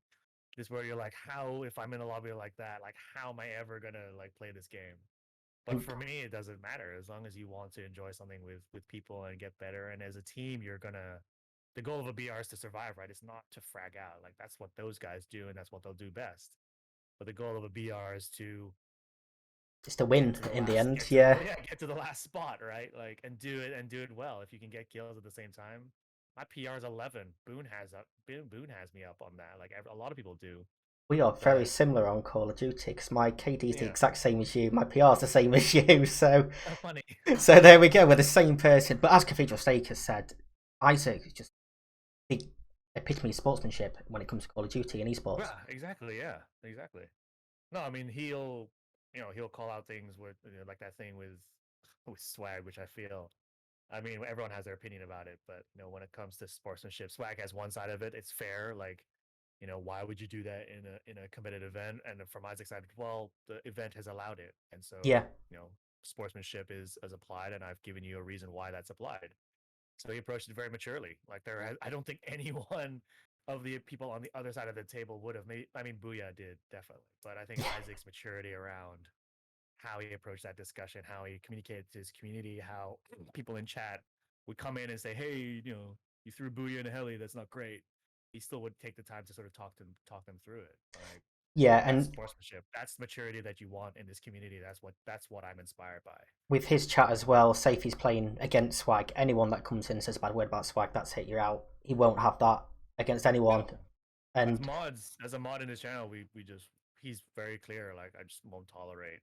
this where you're like, how if I'm in a lobby like that, like how am I ever gonna like play this game? But And for me, it doesn't matter as long as you want to enjoy something with people and get better. And as a team, you're gonna. The goal of a BR is to survive, right? It's not to frag out. Like that's what those guys do, and that's what they'll do best. But the goal of a BR is to just a get win to the in the last, end. get to Yeah. yeah, get to the last spot, right? Like and do it well. If you can get kills at the same time, my PR is 11. Boone has me up on that. Like a lot of people do, We are very but similar on Call of Duty because my KD is the yeah, exact same as you. My PR is the same as you. So, funny. so there we go. We're the same person. But as Cathedral Steak has said, Isaac is just the epitome of sportsmanship when it comes to Call of Duty and esports. Yeah, exactly. Yeah, exactly. No, I mean he'll call out things with like that thing with swag, which I feel. I mean, everyone has their opinion about it, but when it comes to sportsmanship, swag has one side of it. It's fair. Like, why would you do that in a competitive event? And from Isaac's side, well, the event has allowed it, and so Yeah, sportsmanship is applied, and I've given you a reason why that's applied. So he approached it very maturely. Like I don't think anyone of the people on the other side of the table would have made. I mean, Booyah did definitely, but I think Isaac's maturity around how he approached that discussion, how he communicated to his community, how people in chat would come in and say, "Hey, you threw Booyah in a heli. That's not great." He still would take the time to sort of talk them through it. Like yeah, that's and sportsmanship. That's maturity that you want in this community. That's what I'm inspired by. with his chat as well, say if he's playing against Swag, anyone that comes in and says a bad word about Swag, that's it, you're out. He won't have that against anyone. No, And as a mod in his channel, we just he's very clear. Like I just won't tolerate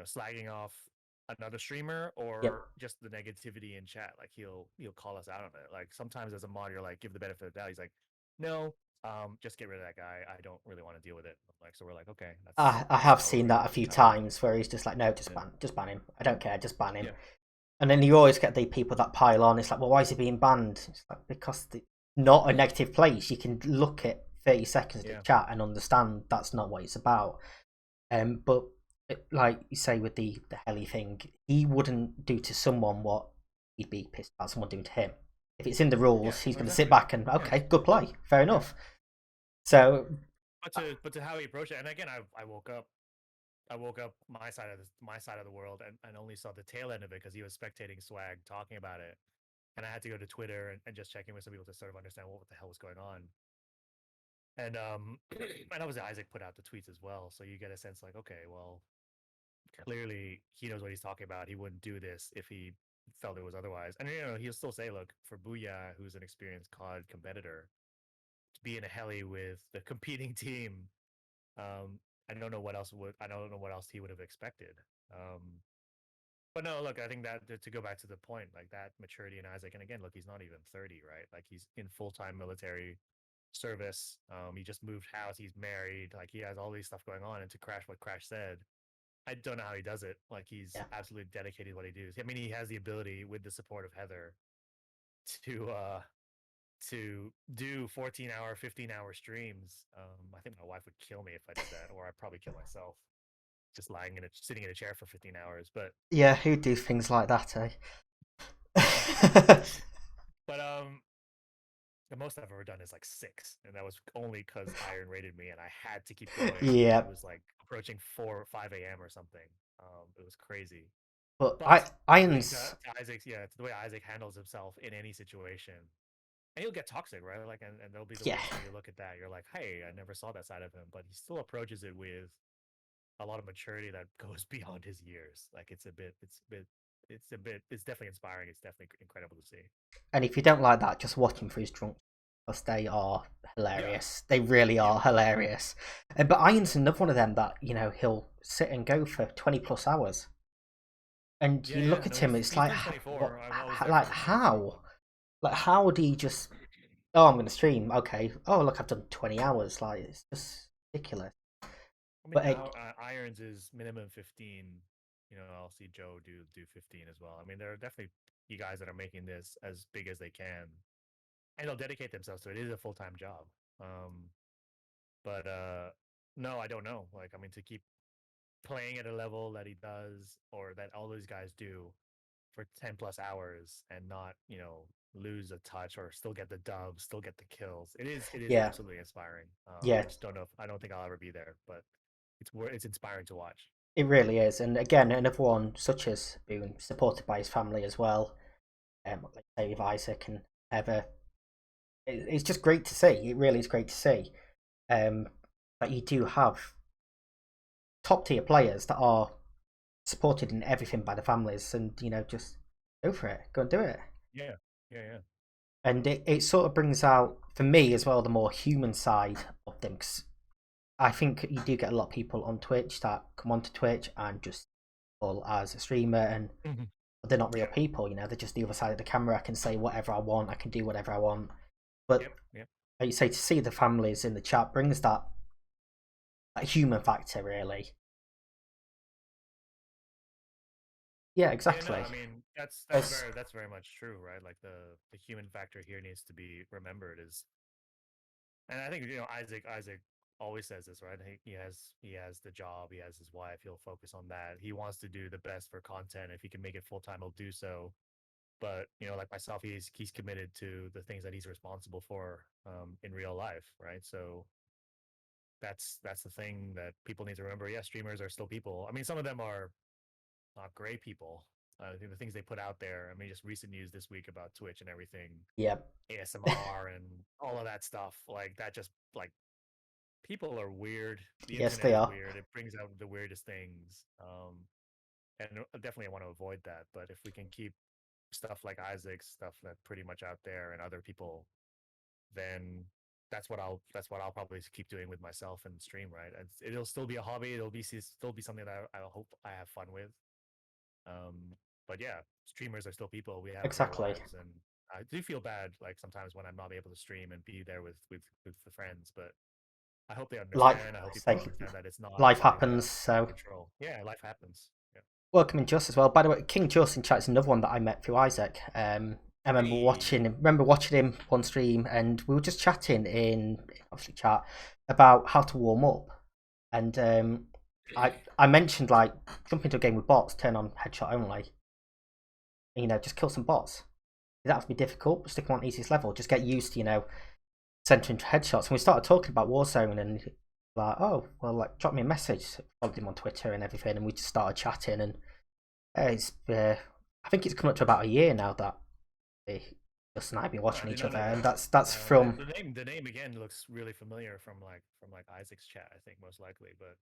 slagging off another streamer yep, or just the negativity in chat. Like he'll call us out on it. Like sometimes as a mod, you're like give the benefit of the doubt. He's like, no, just get rid of that guy. I don't really want to deal with it. Like so we're like, okay, I that's have how seen that a few how we do it. times where he's just like, no, Yeah, just ban him. I don't care, just ban him. yeah, And then you always get the people that pile on. It's like, well, why is he being banned? It's like because it's not a negative place. You can look at 30 seconds of the yeah, chat and understand that's not what it's about. But like you say with the heli thing, he wouldn't do to someone what he'd be pissed about someone doing to him. If it's in the yeah. rules, he's No, going to sit exactly. back and Yeah, okay, good play, fair yeah. enough. So But to how he approached it, and again, I woke up. I woke up my side of the world and only saw the tail end of it because he was spectating Swag talking about it, and I had to go to Twitter and just check in with some people to sort of understand what the hell was going on. And and obviously Isaac put out the tweets as well, so you get a sense like, okay, well, clearly he knows what he's talking about. He wouldn't do this if he felt it was otherwise. And he'll still say, look, for Booyah, who's an experienced COD competitor, to be in a heli with the competing team, I don't know what else he would have expected. Um, but no, look, I think that to go back to the point, like that maturity in Isaac, and again, look, he's not even 30, right? Like he's in full time military service. He just moved house. He's married. Like he has all these stuff going on. And to Crash, what Crash said, I don't know how he does it. Like he's yeah, absolutely dedicated to what he does. I mean, he has the ability with the support of Heather to to do 14-hour, 15-hour streams. I think my wife would kill me if I did that, or I'd probably kill myself just sitting in a chair for 15 hours. But yeah, who do things like that, yeah, eh? but the most I've ever done is like 6, and that was only because Iron raided me, and I had to keep going. Yeah, It was like approaching 4 or 5 a.m. or something. It was crazy. but But I think Irons, to Isaac's, yeah, to the way Isaac handles himself in any situation, and he'll get toxic, right? Like, and there'll be the yeah, weeks where you look at that, you're like, hey, I never saw that side of him, but he still approaches it with a lot of maturity that goes beyond his years. Like, it's definitely inspiring. It's definitely incredible to see. and if you don't like that, just watch him for his drunk because they are Yeah, hilarious. They really yeah, are hilarious. But Iron's another one of them that he'll sit and go for 20 plus hours. And Yeah, you yeah. look at No, him, he's it's he's like, turned 24. I was there for like his 24th. how? Like, how do you just? Oh, I'm gonna stream. Okay. Oh, look, I've done 20 hours. Like, it's just ridiculous. I mean, But Irons is minimum 15. You know, I'll see Joe do 15 as well. I mean, there are definitely you guys that are making this as big as they can, and they'll dedicate themselves to it. It is a full time job. But no, I don't know. Like, I mean, to keep playing at a level that he does, or that all those guys do for 10 plus hours, and not, lose a touch or still get the dubs, still get the kills. It is yeah, absolutely inspiring. I yeah, just don't know if I don't think I'll ever be there, but it's inspiring to watch. it really is. And again, another one such as Boone, supported by his family as well. Like Dave, Isaac, and Heather. It's just great to see. It really is great to see. That you do have top tier players that are supported in everything by the families, and just go for it, go and do it. Yeah, yeah, yeah. And it sort of brings out for me as well the more human side of them, because I think you do get a lot of people on Twitch that come onto Twitch and just all as a streamer, and Mhm. they're not real Yeah. people. They're just the other side of the camera. I can say whatever I want, I can do whatever I want. But Yep. Yep. like you say, to see the families in the chat brings that human factor, really. Yeah, Yeah, no, exactly. I mean There's, that's very much true, right? Like the human factor here needs to be remembered is, and I think Isaac always says this, right? He has the job, he has his wife, he'll focus on that. He wants to do the best for content. If he can make it full time, he'll do so. But like myself, he's committed to the things that he's responsible for in real life, right? So that's the thing that people need to remember. Yeah, streamers are still people. I mean, some of them are not great people. I think the things they put out there. I mean, just recent news this week about Twitch and everything, yeah, ASMR and all of that stuff. Like that, just like people are weird. The yes, internet they is are. weird. It brings out the weirdest things. And definitely I want to avoid that. But if we can keep stuff like Isaac's stuff that pretty much out there and other people, then that's what I'll probably keep doing with myself and stream. Right, it'll still be a hobby. It'll still be something that I hope I have fun with. But yeah, streamers are still people. We have real Exactly. lives, and I do feel bad like sometimes when I'm not able to stream and be there with the friends. But I hope they Life, understand. I hope people say, understand that it's not life something that happens. I can So control. Yeah, life happens. Yeah. welcome in Just as well. By the way, King Just in chat is another one that I met through Isaac. I remember Hey. watching him one stream, and we were just chatting in obviously chat about how to warm up. And I mentioned like jump into a game with bots, turn on headshot only, and, just kill some bots. That would be difficult, but stick them on easiest level. Just get used to centering headshots. And we started talking about Warzone, and like, oh well, like drop me a message. Followed him on Twitter and everything, and we just started chatting. And it's I think it's come up to about a year now that Justin and I've been Oh, I watching did each not other, know and that. that's from The name again looks really familiar from like Isaac's chat. I think most likely, but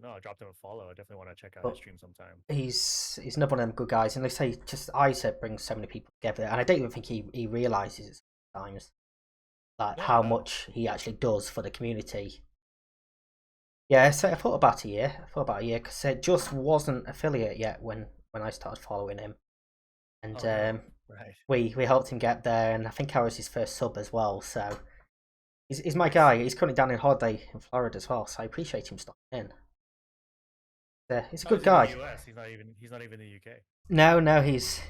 no, I dropped him a follow. I definitely want to check out his but stream sometime. he's another one of them good guys, and they say just Isaac brings so many people together, and I don't even think he realizes it sometimes like No, how no. much he actually does for the community. Yeah, so I thought about a year. I thought about a year because it just wasn't affiliate yet when I started following him, and Oh no. Right. we helped him get there, and I think I was his first sub as well. So he's my Nice. guy. He's currently down in holiday in Florida as well, so I appreciate him stopping in. He's a Oh, good he's in the guy. U.S. He's not even in the U.K. No, he's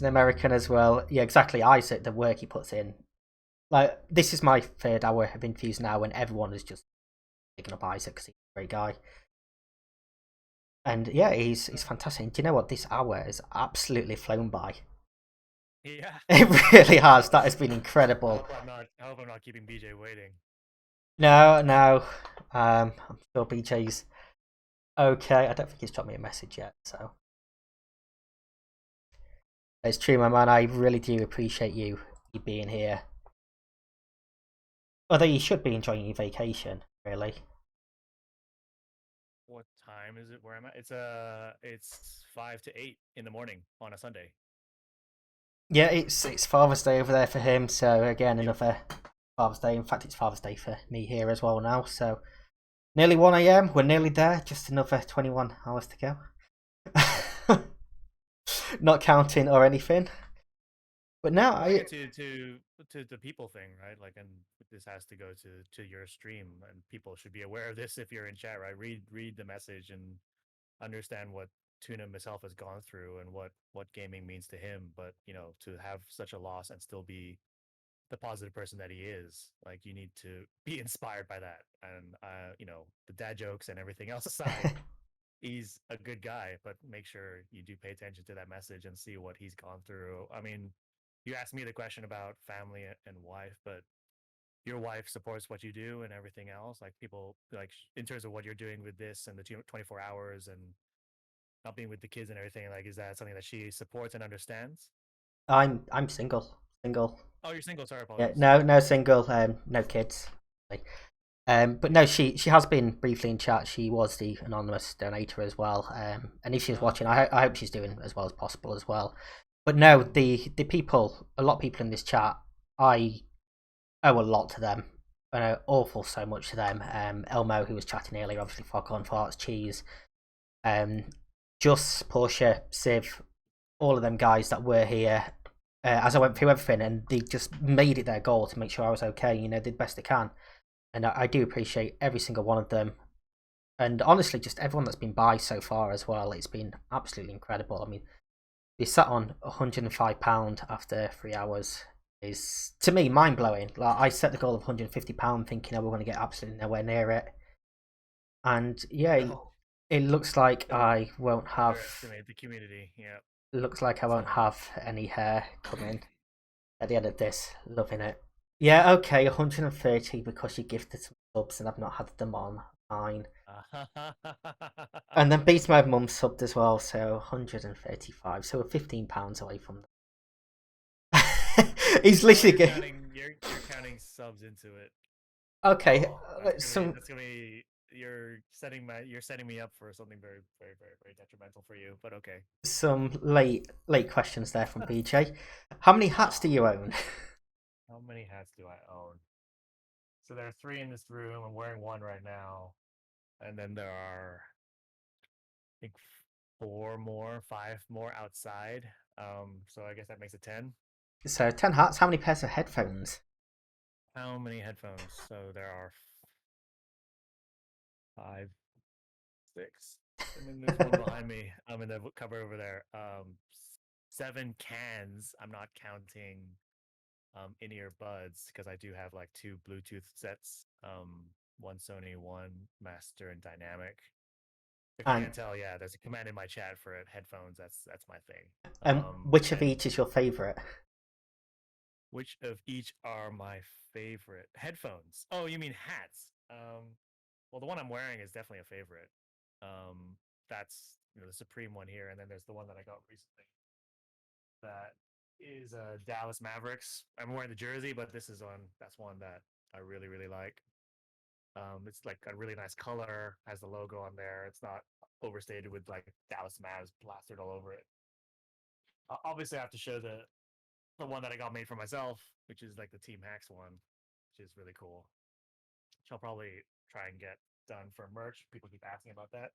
an American as well. Yeah, exactly. Isaac, the work he puts in. Like this is my third hour of interviews now, and everyone is just picking up Isaac because he's a great guy. And yeah, he's fantastic. And do you know what? This hour has absolutely flown by. Yeah. It really has. That has been I incredible. hope I'm not. I hope I'm not keeping BJ waiting. No. I'm sure BJ's okay. I don't think he's dropped me a message yet. So it's true, my man. I really do appreciate you being here. Although you should be enjoying your vacation, really. What time is it? Where am I? It's 5 to 8 in the morning on a Sunday. Yeah, it's Father's Day over there for him. So again, Yep. another Father's Day. In fact, it's Father's Day for me here as well now. So nearly 1 a.m. We're nearly there. Just another 21 hours to go. not counting or anything. But now Bring I it to the people thing, right? Like, and this has to go to your stream, and people should be aware of this if you're in chat, right? Read the message and understand what Tuna himself has gone through and what gaming means to him. But to have such a loss and still be the positive person that he is, like, you need to be inspired by that. And the dad jokes and everything else aside, he's a good guy, but make sure you do pay attention to that message and see what he's gone through. I mean, you asked me the question about family and wife, but your wife supports what you do and everything else. Like, people, like, in terms of what you're doing with this and the 24 hours and not being with the kids and everything, like, is that something that she supports and understands? I'm single. Oh, you're single. Sorry, Yeah, apologies. no single, no kids. But no, she has been briefly in chat. She was the anonymous donator as well. And if she's Oh, watching, okay. I hope she's doing as well as possible as well. But no, the people, a lot of people in this chat, I owe a lot to them. I know awful so much to them. Elmo, who was chatting earlier, obviously Foghorn Farts, Cheese, um, Just, Portia, Civ, all of them guys that were here as I went through everything, and they just made it their goal to make sure I was okay. Did the best they can, and I do appreciate every single one of them. And honestly, just everyone that's been by so far as well. It's been absolutely incredible. I mean, they sat on £105 after 3 hours is, to me, mind blowing. Like, I set the goal of £150 thinking, we're going to get absolutely nowhere near it. And yeah, No, it looks like don't I won't have. underestimate the community. Yeah. It looks like I won't So, have any hair coming at the end of this. Loving it. Yeah, okay, 130 because you gifted some subs and I've not had them on. Fine. And then Beast Mode Mum subbed as well, so 135. So we're £15 away from them. He's oh, literally you're counting subs into it. okay. Oh, Some that's gonna be you're setting me up for something very, very, very, very detrimental for you. But okay. some late questions there from BJ. How many hats do you own? How many hats do I own? So there are three in this room. I'm wearing one right now, and then there are, I think, five more outside. So I guess that makes it 10. So 10 hats. How many pairs of headphones? How many headphones? So there are five, six, and then there's one behind me. I'm in the cupboard over there. Seven cans. I'm not counting in-ear buds because I do have like two Bluetooth sets. One Sony, one Master and Dynamic. If you And can't tell, yeah, there's a command in my chat for it. Headphones. That's my thing. which of And each is your favorite? which of each are my favorite headphones? Oh, you mean hats? Well, the one I'm wearing is definitely a favorite. That's the Supreme one here, and then there's the one that I got recently. That is Dallas Mavericks. I'm wearing the jersey, but that's one that I really, really like. It's like a really nice color, has the logo on there. It's not overstated with like Dallas Mavs plastered all over it. Obviously, I have to show the one that I got made for myself, which is like the Team Hacks one, which is really cool. Which I'll probably try and get done for merch. People keep asking about that.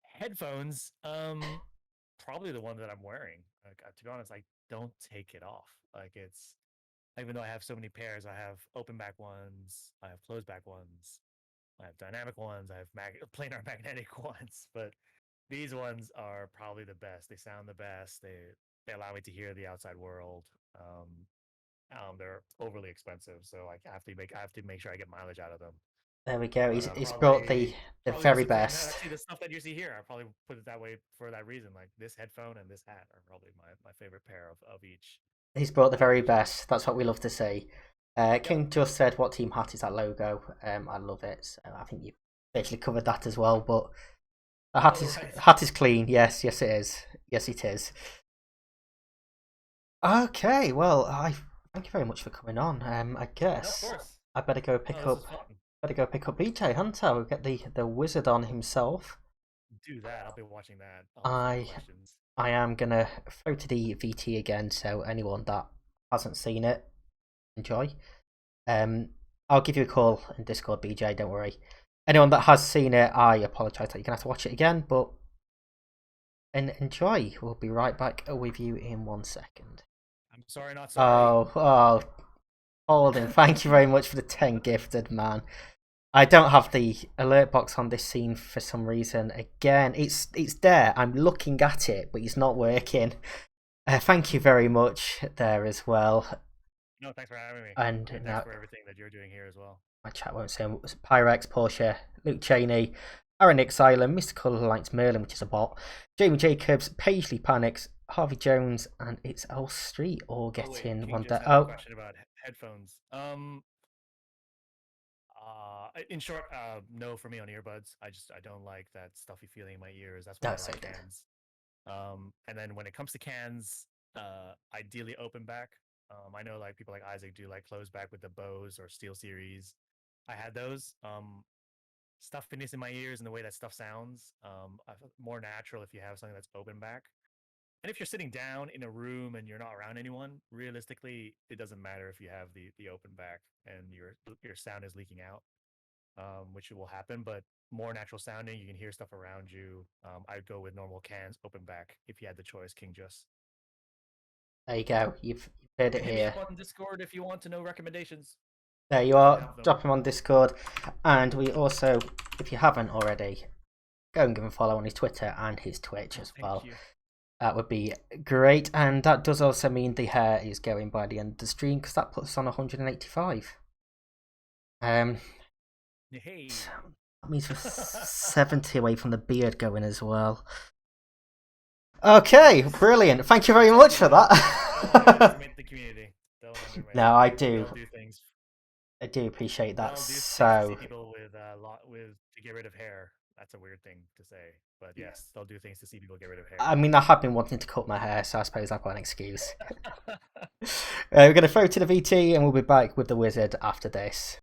Headphones, probably the one that I'm wearing. Like, to be honest, I don't take it off. Like, it's, even though I have so many pairs, I have open back ones, I have closed back ones, I have dynamic ones, I have planar magnetic ones, but these ones are probably the best. They sound the best. They allow me to hear the outside world. They're overly expensive, so I have to make sure I get mileage out of them. There we go. But He's brought the probably most very important. best. See the stuff that you see here. I probably put it that way for that reason. Like, this headphone and this hat are probably my favorite pair of each. He's brought the Of very each of best. these. That's what we love to see. Yep. King just said, "What team hat is that logo?" I love it. So I think you actually covered that as well. But the Oh, right. hat is clean. Yes, yes it is. Yes it is. Okay, well, I thank you very much for coming on. I No, of guess course. I better go No, pick this was up. fun. Better go pick up BJ Hunter. We'll get the wizard on himself. Do that. I'll be watching that. All the fun I questions. I am gonna throw to the VT again. So anyone that hasn't seen it, enjoy. I'll give you a call in Discord, BJ. Don't worry. Anyone that has seen it, I apologise that you're gonna have to watch it again, but and enjoy. We'll be right back with you in 1 second. I'm sorry, not sorry. Oh, Holden, thank you very much for the 10 gifted, man. I don't have the alert box on this scene for some reason. Again, it's there. I'm looking at it, but it's not working. Thank you very much there as well. No, thanks for having me. And thanks now, for everything that you're doing here as well. my chat won't say Pyrex, Porsche, Luke Cheney, Aaron Nix Island, Mr. Colour Lights, Merlin, which is a bot, Jamie Jacobs, Paisley Panics, Harvey Jones, and it's L Street all getting one day. Oh, question about headphones. In short, no for me on earbuds. I don't like that stuffy feeling in my ears. That's why I like cans. And then when it comes to cans, ideally open back. I know like people like Isaac do like closed back with the Bose or Steel Series. I had those. Stuffiness in my ears and the way that stuff sounds. I feel more natural if you have something that's open back. And if you're sitting down in a room and you're not around anyone, realistically, it doesn't matter if you have the open back and your sound is leaking out, which will happen. But more natural sounding, you can hear stuff around you. I'd go with normal cans, open back, if you had the choice, King Just. There you go. You've heard it here. Hit me up on Discord if you want to know recommendations. There you are. Drop him on Discord. And we also, if you haven't already, go and give him a follow on his Twitter and his Twitch as well. That would be great. And that does also mean the hair is going by the end of the stream, because that puts us on 185. Hey. That means we're 70 away from the beard going as well. Okay, brilliant. Thank you very much for that. The community. No, I do. I do appreciate that. So people with to get rid of hair. That's a weird thing to say, but yes, they'll do things to see people get rid of hair. I mean, I have been wanting to cut my hair, so I suppose I've got an excuse. We're going to throw to the VT, and we'll be back with the wizard after this.